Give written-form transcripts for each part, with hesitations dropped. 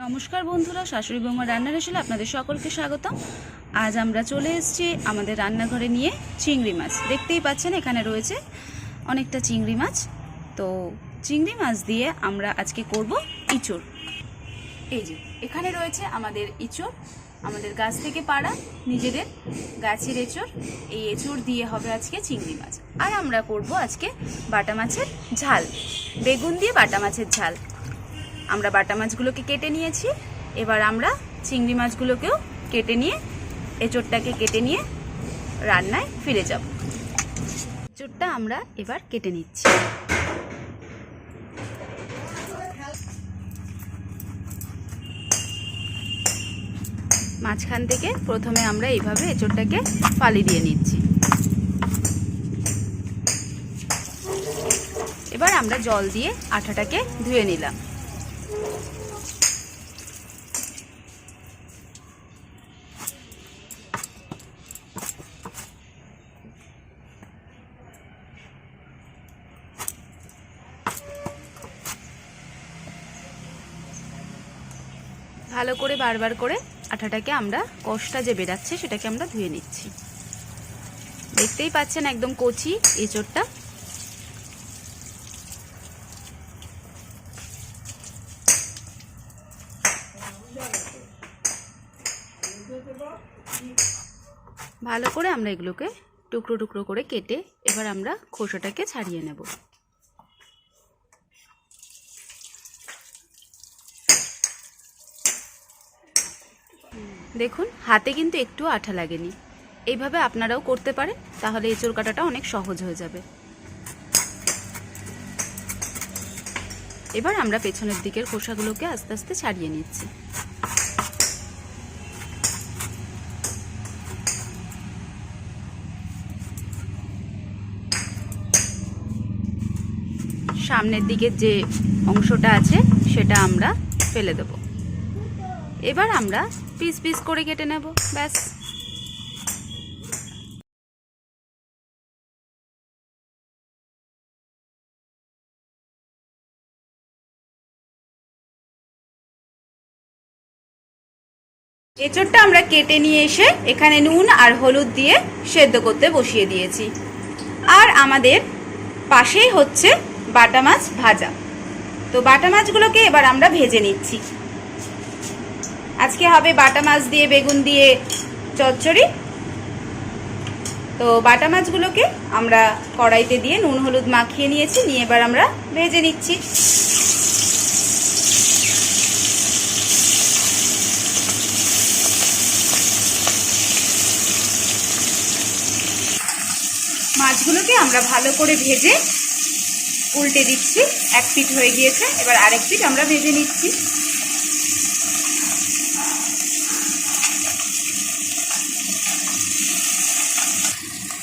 নমস্কার বন্ধুরা, শাশুড়ি বৌমা রান্নার আসলে আপনাদের সকলকে স্বাগতম। আজ আমরা চলে এসেছি আমাদের রান্নাঘরে নিয়ে চিংড়ি মাছ। দেখতেই পাচ্ছেন এখানে রয়েছে অনেকটা চিংড়ি মাছ। তো চিংড়ি মাছ দিয়ে আমরা আজকে করব ইঁচড়। এই যে এখানে রয়েছে আমাদের ইঁচড়, আমাদের গাছ থেকে পাড়া নিজেদের গাছের এঁচড়। এই এঁচড় দিয়ে হবে আজকে চিংড়ি মাছ। আর আমরা করব আজকে বাটা মাছের ঝাল, বেগুন দিয়ে বাটা মাছের ঝাল। আমরা বাটা মাছগুলোকে কেটে নিয়েছি, এবার আমরা চিংড়ি মাছগুলোকেও কেটে নিয়ে এঁচড়টাকে কেটে নিয়ে রান্নায় ফিরে যাব। এঁচড়টা আমরা এবার কেটে নিচ্ছি। মাঝখান থেকে প্রথমে আমরা এইভাবে এঁচড়টাকে ফালি দিয়ে নিচ্ছি। এবার আমরা জল দিয়ে আঠাটাকে ধুয়ে নিলাম। ভালো করে বারবার করে আঠাটাকে আমরা কষটা যে বেরাচ্ছে সেটাকে আমরা ধুয়ে নিচ্ছি। দেখতেই পাচ্ছেন একদম কচি এঁচড়টা। ভালো করে আমরা এগুলোকে টুকরো টুকরো করে কেটে এবার আমরা খোসাটাকে ছাড়িয়ে নেব। দেখুন হাতে কিন্তু একটু আঠা লাগেনি। এইভাবে আপনারাও করতে পারেন, তাহলে এঁচড় কাটাটা অনেক সহজ হয়ে যাবে। এবার আমরা পেছনের দিকের খোসাগুলোকে আস্তে আস্তে ছাড়িয়ে নিচ্ছি। সামনের দিকের যে অংশটা আছে সেটা আমরা ফেলে দেব। এবার আমরা পিস পিস করে কেটে নেব, ব্যাস। এঁচড়টা আমরা কেটে নিয়ে এসে এখানে নুন আর হলুদ দিয়ে সেদ্ধ করতে বসিয়ে দিয়েছি। আর আমাদের পাশেই হচ্ছে বাটা মাছ ভাজা। তো বাটা মাছগুলোকে এবার আমরা ভেজে নিচ্ছি। আজকে হবে বাটা মাছ দিয়ে বেগুন দিয়ে চচ্চড়ি। তো বাটা মাছগুলোকে আমরা কড়াইতে দিয়ে নুন হলুদ মাখিয়ে নিয়েছি, নিয়ে এবার আমরা ভেজে নিচ্ছি। মাছগুলোকে আমরা ভালো করে ভেজে উল্টে দিচ্ছি। এক পিঠ হয়ে গিয়েছে, এবার আরেক পিঠ আমরা ভেজে নিচ্ছি।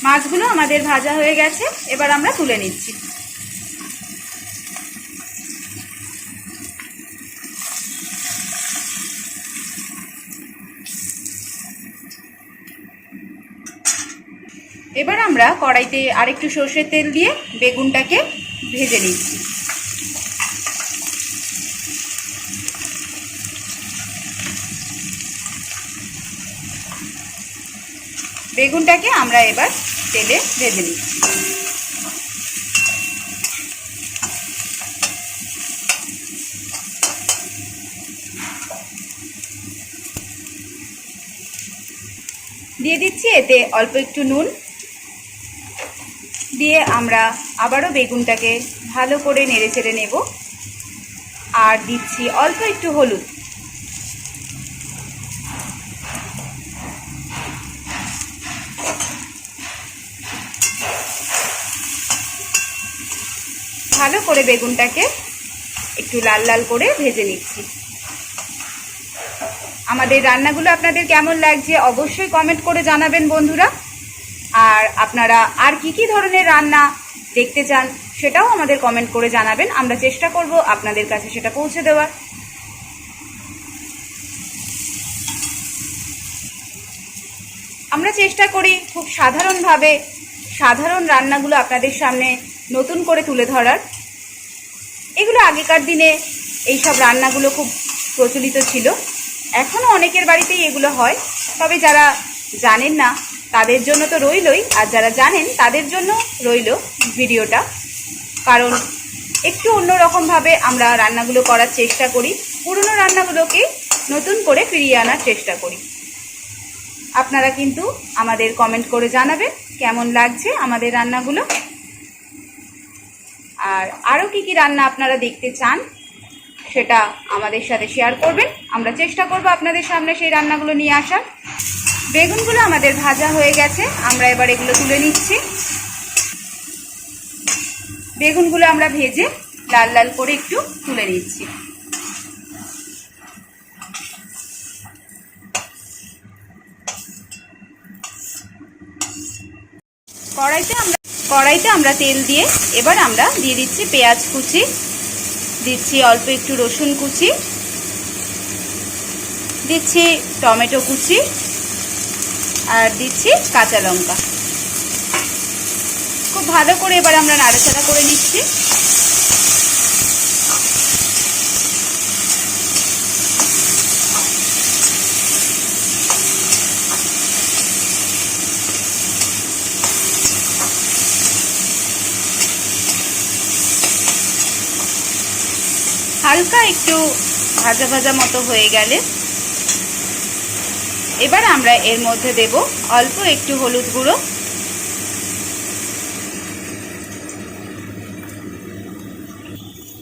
মাছগুলো আমাদের ভাজা হয়ে গেছে, এবার আমরা তুলে নিচ্ছি। এবার আমরা কড়াইতে আরেকটু সর্ষের তেল দিয়ে বেগুনটাকে ভেজে নিচ্ছি। বেগুনটাকে আমরা এবার তেলে ভেজে নিচ্ছি। দিয়ে দিচ্ছি এতে অল্প একটু নুন, দিয়ে আমরা আবারও বেগুনটাকে ভালো করে নেড়ে চেড়ে নেব। আর দিচ্ছি অল্প একটু হলুদ। ভালো করে বেগুনটাকে একটু লাল লাল করে ভেজে নিচ্ছি। আমাদের রান্নাগুলো আপনাদের কেমন লাগছে অবশ্যই কমেন্ট করে জানাবেন বন্ধুরা। আর আপনারা আর কি কি ধরনের রান্না দেখতে চান সেটাও আমাদের কমেন্ট করে জানাবেন। আমরা চেষ্টা করব আপনাদের কাছে সেটা পৌঁছে দেওয়ার। আমরা চেষ্টা করি খুব সাধারণভাবে সাধারণ রান্নাগুলো আপনাদের সামনে নতুন করে তুলে ধরার। এগুলো আগেকার দিনে এইসব রান্নাগুলো খুব প্রচলিত ছিল। এখনও অনেকের বাড়িতেই এগুলো হয়, তবে যারা জানেন না তাদের জন্য তো রইলই, আর যারা জানেন তাদের জন্য রইল ভিডিওটা। কারণ একটু অন্যরকমভাবে আমরা রান্নাগুলো করার চেষ্টা করি, পুরনো রান্নাগুলোকে নতুন করে ফিরিয়ে আনার চেষ্টা করি। আপনারা কিন্তু আমাদের কমেন্ট করে জানাবেন কেমন লাগছে আমাদের রান্নাগুলো, আর আরও কী কী রান্না আপনারা দেখতে চান সেটা আমাদের সাথে শেয়ার করবেন। আমরা চেষ্টা করব আপনাদের সামনে সেই রান্নাগুলো নিয়ে আসার। বেগুনগুলো আমাদের ভাজা হয়ে গেছে, আমরা এবার এগুলো তুলে নিচ্ছি। বেগুনগুলো আমরা ভেজে লাল লাল করে একটু তুলে নিচ্ছি। কড়াইতে আমরা তেল দিয়ে এবার আমরা দিয়ে দিচ্ছি পেঁয়াজ কুচি, দিচ্ছি অল্প একটু রসুন কুচি, দিচ্ছি টমেটো কুচি, আর দিচ্ছি কাঁচা লঙ্কা। খুব ভালো করে এবার আমরা নাড়াচাড়া করে নিচ্ছি। হালকা একটু ভাজা ভাজা মতো হয়ে গেলে এবার আমরা এর মধ্যে দেব অল্প একটু হলুদ গুঁড়ো,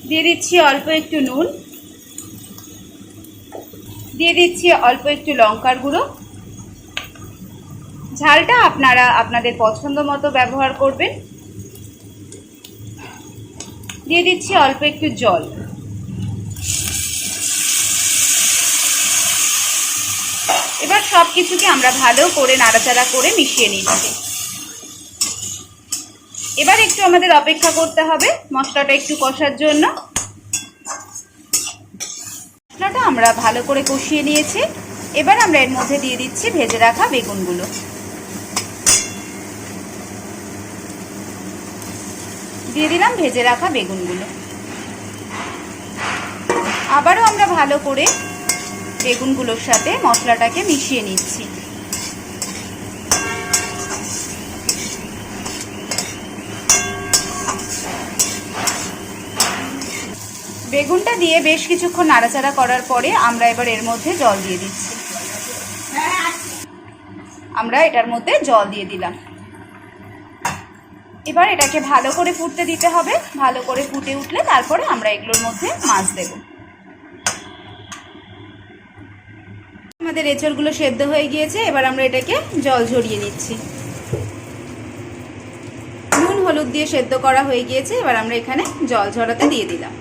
দিয়ে দিচ্ছি অল্প একটু নুন, দিয়ে দিচ্ছি অল্প একটু লঙ্কার গুঁড়ো। ঝালটা আপনারা আপনাদের পছন্দ মতো ব্যবহার করবেন। দিয়ে দিচ্ছি অল্প একটু জল। এবার সব কিছুকে আমরা ভালো করে নাড়াচাড়া করে মিশিয়ে নিচ্ছি। এবার একটু আমাদের অপেক্ষা করতে হবে মশলাটা একটু কষার জন্য। মশলাটা আমরা ভালো করে কষিয়ে নিয়েছি। এবার আমরা এর মধ্যে দিয়ে দিচ্ছি ভেজে রাখা বেগুনগুলো। দিয়ে দিলাম ভেজে রাখা বেগুনগুলো। আবারও আমরা ভালো করে বেগুনগুলোর সাথে মশলাটাকে মিশিয়ে নিচ্ছি। বেগুনটা দিয়ে বেশ কিছুক্ষণ নাড়াচাড়া করার পরে আমরা এবার এর মধ্যে জল দিয়ে দিচ্ছি। আমরা এটার মধ্যে জল দিয়ে দিলাম। এবার এটাকে ভালো করে ফুটতে দিতে হবে। ভালো করে ফুটে উঠলে তারপরে আমরা এগুলোর মধ্যে মাছ দেব। আমাদের এঁচড়গুলো সেদ্ধ হয়ে গিয়েছে, এবার আমরা এটাকে জল ঝরিয়ে নিচ্ছি। নুন হলুদ দিয়ে সেদ্ধ করা হয়ে গিয়েছে, এবার আমরা এখানে জল ঝরাতে দিয়ে দিলাম।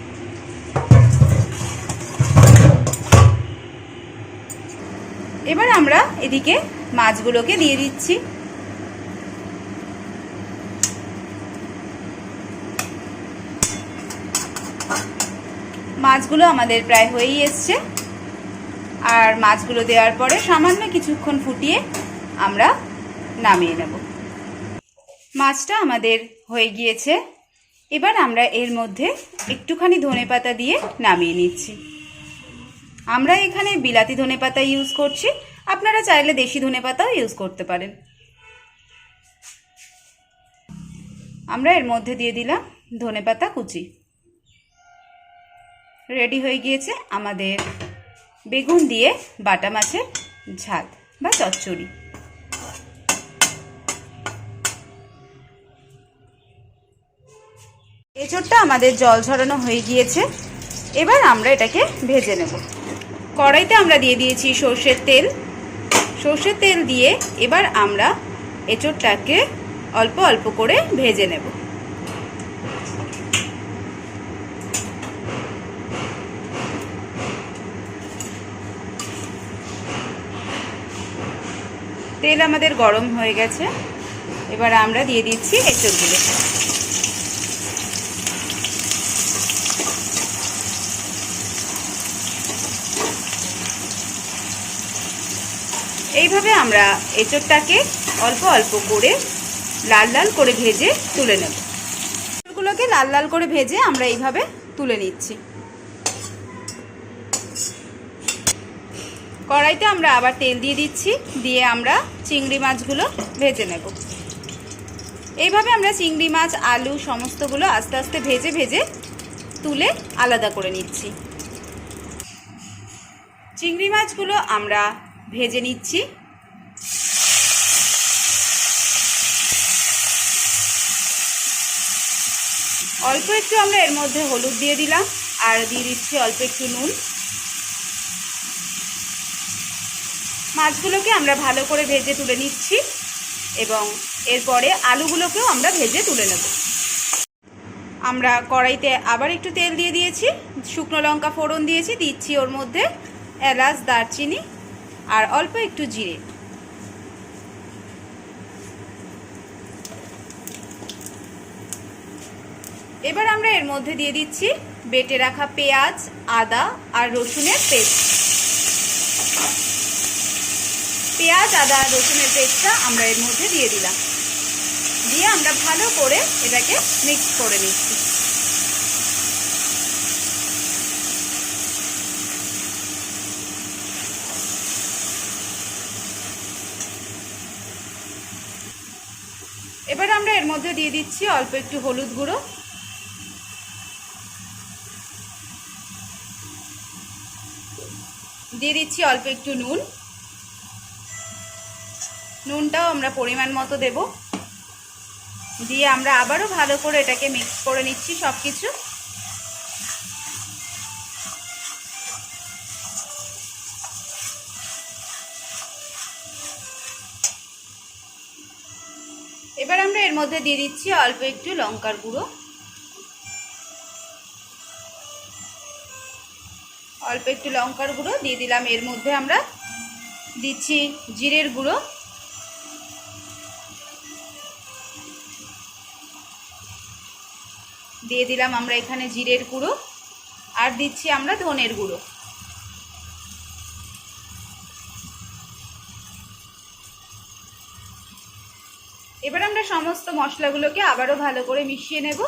এবার আমরা এদিকে মাছগুলোকে দিয়ে দিচ্ছি। মাছগুলো আমাদের প্রায় হয়েই এসছে, আর মাছগুলো দেওয়ার পরে সামান্য কিছুক্ষণ ফুটিয়ে আমরা নামিয়ে নেব। মাছটা আমাদের হয়ে গিয়েছে। এবার আমরা এর মধ্যে একটুখানি ধনেপাতা দিয়ে নামিয়ে নিচ্ছি। আমরা এখানে বিলাতি ধনেপাতা ইউজ করছি, আপনারা চাইলে দেশি ধনেপাতাও ইউজ করতে পারেন। আমরা এর মধ্যে দিয়ে দিলাম ধনেপাতা কুচি। রেডি হয়ে গিয়েছে আমাদের বেগুন দিয়ে বাটা মাছের ঝাল বা চচ্চড়ি। এঁচড়টা আমাদের জল ঝরানো হয়ে গিয়েছে। এবার আমরা এটাকে ভেজে নেব। কড়াইতে আমরা দিয়ে দিয়েছি সর্ষের তেল। সর্ষের তেল দিয়ে এবার আমরা এঁচড়টাকে অল্প অল্প করে ভেজে নেব। তেল আমাদের গরম হয়ে গেছে, এবার আমরা দিয়ে দিচ্ছি এঁচড়গুলো। এইভাবে আমরা এঁচড়টাকে অল্প অল্প করে লাল লাল করে ভেজে তুলে নেব। এঁচড়গুলোকে লাল লাল করে ভেজে আমরা এইভাবে তুলে নিচ্ছি। কড়াইতে আমরা আবার তেল দিয়ে দিচ্ছি, দিয়ে আমরা চিংড়ি মাছগুলো ভেজে নেব। এইভাবে আমরা চিংড়ি মাছ, আলু সমস্তগুলো আস্তে আস্তে ভেজে ভেজে তুলে আলাদা করে নিচ্ছি। চিংড়ি মাছগুলো আমরা ভেজে নিচ্ছি। অল্প একটু আমরা এর মধ্যে হলুদ দিয়ে দিলাম, আর দিয়ে দিচ্ছি অল্প একটু নুন। মাছগুলোকে আমরা ভালো করে ভেজে তুলে নিচ্ছি এবং এরপরে আলুগুলোকেও আমরা ভেজে তুলে নেব। আমরা কড়াইতে আবার একটু তেল দিয়ে দিয়েছি, শুকনো লঙ্কা ফোড়ন দিয়েছি, দিচ্ছি ওর মধ্যে এলাচ, দারচিনি আর অল্প একটু জিরে। এবার আমরা এর মধ্যে দিয়ে দিচ্ছি বেটে রাখা পেঁয়াজ, আদা আর রসুনের পেস্ট। পেঁয়াজ, আদা আর রসুনের পেস্টটা আমরা এর মধ্যে দিয়ে দিলাম, দিয়ে আমরা ভালো করে এটাকে মিক্স করে নিচ্ছি। এবার আমরা এর মধ্যে দিয়ে দিচ্ছি অল্প একটু হলুদ গুঁড়ো, দিয়ে দিচ্ছি অল্প একটু নুন। নুনটাও আমরা পরিমাণ মতো দেব, দিয়ে আমরা আবারও ভালো করে এটাকে মিক্স করে নিচ্ছি সব কিছু। এবার আমরা এর মধ্যে দিয়ে দিচ্ছি অল্প একটু লঙ্কার গুঁড়ো, অল্প একটু লঙ্কার গুঁড়ো দিয়ে দিলাম। এর মধ্যে আমরা দিচ্ছি জিরের গুঁড়ো, দিয়ে দিলাম আমরা এখানে জিরের গুঁড়ো, আর দিচ্ছি আমরা ধনের গুঁড়ো। এবার আমরা সমস্ত মশলাগুলোকে আবারও ভালো করে মিশিয়ে নেব।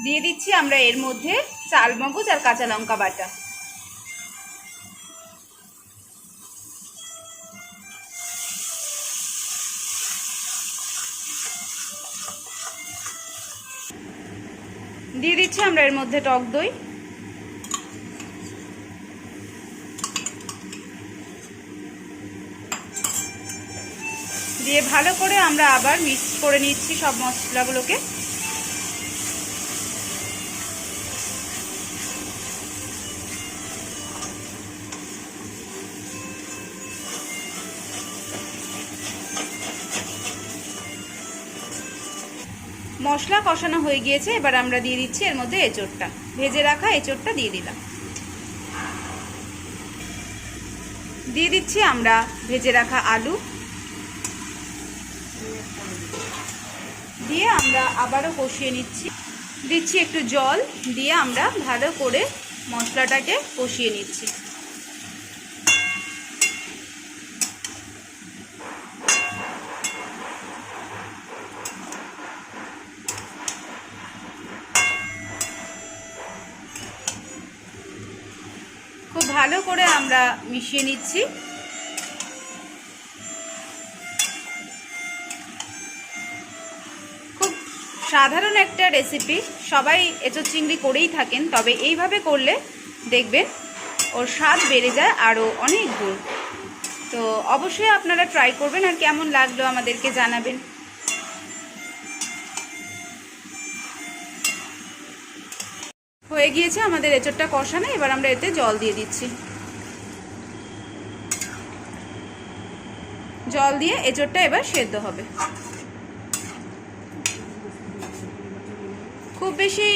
দিয়ে দিচ্ছি আমরা এর মধ্যে চালমগজ আর কাঁচা লঙ্কা বাটা। দিয়ে দিচ্ছি আমরা এর মধ্যে টক দই, দিয়ে ভালো করে আমরা আবার মিক্স করে নিচ্ছি সব মশলাগুলোকে। মশলা কষানো হয়ে গিয়েছে, এবার আমরা দিয়ে দিচ্ছি এর মধ্যে এঁচোড়টা, ভেজে রাখা এঁচোড়টা দিয়ে দিলাম। দিয়ে দিচ্ছি আমরা ভেজে রাখা আলু, দিয়ে আমরা আবারও কষিয়ে নিচ্ছি। দিচ্ছি একটু জল, দিয়ে আমরা ভালো করে মশলাটাকে কষিয়ে নিচ্ছি। খুব ভালো করে আমরা মিশিয়ে নিচ্ছি। খুব সাধারণ একটা রেসিপি, সবাই এঁচোড় চিংড়ি করেই থাকেন, তবে এইভাবে করলে দেখবেন ওর স্বাদ বেড়ে যায় আরও অনেক গুণ। তো অবশ্যই আপনারা ট্রাই করবেন, আর কেমন লাগলো আমাদেরকে জানাবেন। হয়ে গিয়েছে আমাদের এঁচোড়টা কষানো, এবার আমরা এতে জল দিয়ে দিচ্ছি। জল দিয়ে এঁচোড়টা এবার সেদ্ধ হবে। খুব বেশি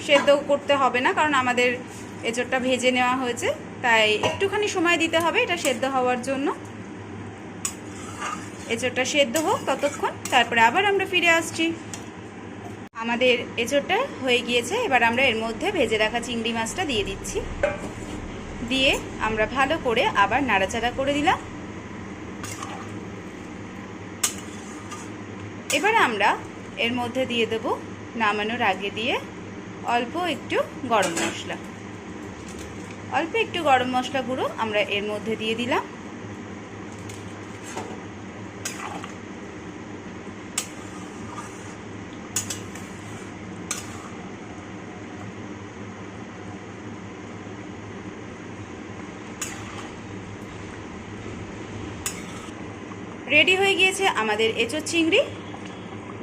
সেদ্ধ করতে হবে না, কারণ আমাদের এঁচোড়টা ভেজে নেওয়া হয়েছে, তাই একটুখানি সময় দিতে হবে এটা সেদ্ধ হওয়ার জন্য। এঁচোড়টা সেদ্ধ হোক ততক্ষণ, তারপরে আবার আমরা ফিরে আসছি। আমাদের এঁচোড়টা হয়ে গিয়েছে, এবার আমরা এর মধ্যে ভেজে রাখা চিংড়ি মাছটা দিয়ে দিচ্ছি, দিয়ে আমরা ভালো করে আবার নাড়াচাড়া করে দিলাম। এবারে আমরা এর মধ্যে দিয়ে দেব নামানোর আগে দিয়ে অল্প একটু গরম মশলা। অল্প একটু গরম মশলা গুঁড়ো আমরা এর মধ্যে দিয়ে দিলাম। রেডি হয়ে গিয়েছে আমাদের এঁচোড় চিংড়ি।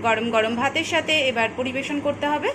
গরম গরম ভাতের সাথে এবার পরিবেশন করতে হবে।